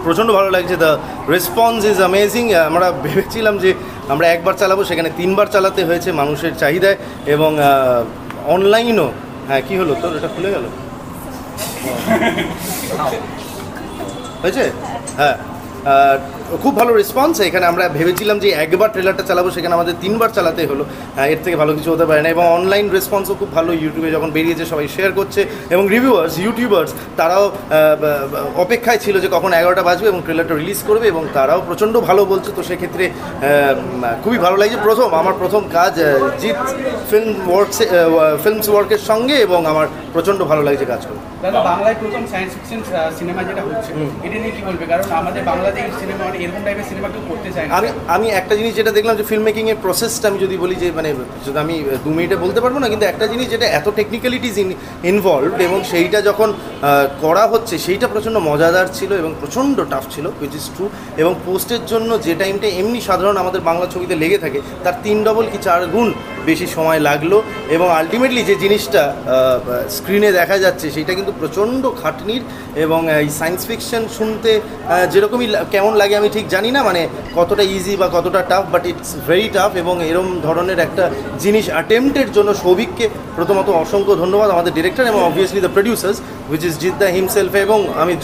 প্রচণ্ড ভালো লাগছে, দ্য রেসপন্স ইজ অ্যামেজিং। আমরা ভেবেছিলাম যে আমরা একবার চালাবো, সেখানে 3বার চালাতে হয়েছে মানুষের চাহিদায়, এবং অনলাইনও। হ্যাঁ, কী হলো তোর, এটা খুলে গেল হয়েছে? হ্যাঁ, খুব ভালো রেসপন্স। এখানে আমরা ভেবেছিলাম যে একবার ট্রেলারটা চালাবো, সেখানে আমাদের 3বার চালাতে হলো। এর থেকে ভালো কিছু হতে পারে না। এবং অনলাইন রেসপন্সও খুব ভালো, ইউটিউবে যখন বেরিয়েছে সবাই শেয়ার করছে, এবং রিভিউয়ার্স, ইউটিউবার্স তারাও অপেক্ষায় ছিল যে কখন 11টা বাজবে এবং ট্রেলারটা রিলিজ করবে, এবং তারাও প্রচণ্ড ভালো বলছে। তো সেক্ষেত্রে খুবই ভালো লাগছে। আমার প্রথম কাজ জিৎ ফিল্মস ওয়ার্কের সঙ্গে, এবং আমার প্রচণ্ড ভালো লাগছে কাজ করে। দাদা, বাংলায় প্রথম সায়েন্স ফিকশন সিনেমা যেটা হচ্ছে, এটা নিয়ে কি বলবে? কারণ আমাদের বাংলাদেশ সিনেমা এরকম টাইপের সিনেমা কেউ করতে চায় না। আমি একটা জিনিস যেটা দেখলাম, যে ফিল্ম মেকিংয়ের প্রসেসটা আমি যদি বলি, যে মানে আমি 2 মিনিটে বলতে পারবো না, কিন্তু একটা জিনিস যেটা এত টেকনিক্যালিটিস ইনভলভড, এবং সেইটা যখন করা হচ্ছে সেইটা প্রচণ্ড মজাদার ছিল এবং প্রচণ্ড টাফ ছিল, হুইচ ইজ ট্রু। এবং পোস্টের জন্য যে টাইমটা এমনি সাধারণ আমাদের বাংলা ছবিতে লেগে থাকে, তার 3 ডবল কি 4 গুণ বেশি সময় লাগলো। এবং আলটিমেটলি যে জিনিসটা স্ক্রিনে দেখা যাচ্ছে, সেইটা কিন্তু প্রচণ্ড খাটনির। এবং এই সায়েন্স ফিকশন শুনতে যেরকমই কেমন লাগে আমি ঠিক জানি না, মানে কতটা ইজি বা কতটা tough, but it's very tough. এবং এরম ধরনের একটা জিনিস অ্যাটেম্পটের জন্য সৌভিককে প্রথমত অসংখ্য ধন্যবাদ, আমাদের ডিরেক্টর, এবং obviously the producers which is Jeet দা হিমসেলফ, এবং আমি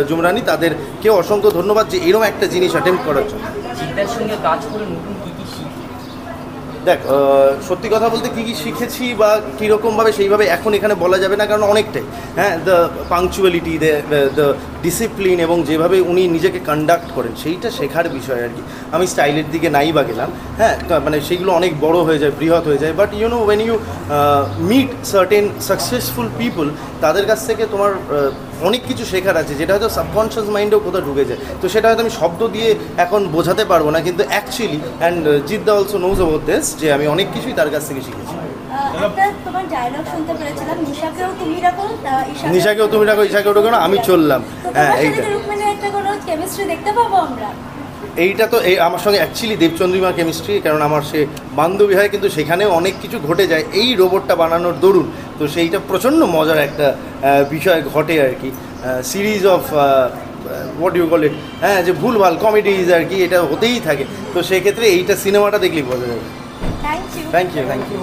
জুমরানি, তাদেরকেও অসংখ্য ধন্যবাদ যে এরম একটা জিনিস অ্যাটেম্প্ট করার জন্য। জিৎদার সঙ্গে কাজ করে নতুন কী কী শিখি? দেখ, সত্যি কথা বলতে কী কী শিখেছি বা কীরকমভাবে, সেইভাবে এখন এখানে বলা যাবে না, কারণ অনেকটাই। হ্যাঁ, দ্য পাংচুয়ালিটি, দ্য ডিসিপ্লিন, এবং যেভাবে উনি নিজেকে কন্ডাক্ট করেন, সেইটা শেখার বিষয় আর কি। আমি স্টাইলের দিকে নাই বা গেলাম, হ্যাঁ, মানে সেইগুলো অনেক বড় হয়ে যায়, বৃহৎ হয়ে যায়। But you know, when you meet certain successful people, তাদের কাছ থেকে তোমার অনেক কিছু শেখার আছে, যেটা হয়তো সাবকনশিয়াস মাইন্ডেও কোথাও ঢুকে যায়। তো সেটা হয়তো আমি শব্দ দিয়ে এখন বোঝাতে পারবো না, কিন্তু অ্যাকচুয়ালি, অ্যান্ড জিৎদা অলসো নোজ অ্যাবাউট দিস, যে আমি অনেক কিছুই তার কাছ থেকে শিখেছি। তোমার ডায়লগ শুনতে পেরেছিলাম, নিশাকেও তুমি রাখো, ঈশাকেও রাখো না, আমি চললাম। হ্যাঁ, এইটা একটা কোনো কেমিস্ট্রি দেখতে পাবো আমরা। এইটা তো আমার সঙ্গে অ্যাকচুয়ালি দেবচন্দ্রিমার কেমিস্ট্রি, কারণ আমার সে বান্ধবী হয়, কিন্তু সেখানেও অনেক কিছু ঘটে যায় এই রোবটটা বানানোর দরুন। তো সেইটা প্রচণ্ড মজার একটা বিষয় ঘটে আর কি। Series of what you call it, হ্যাঁ, যে ভুলভাল কমেডিজ আর কি, এটা হতেই থাকে। তো সেক্ষেত্রে এইটা সিনেমাটা দেখলেই বোঝা যাবে। Thank you. Thank you.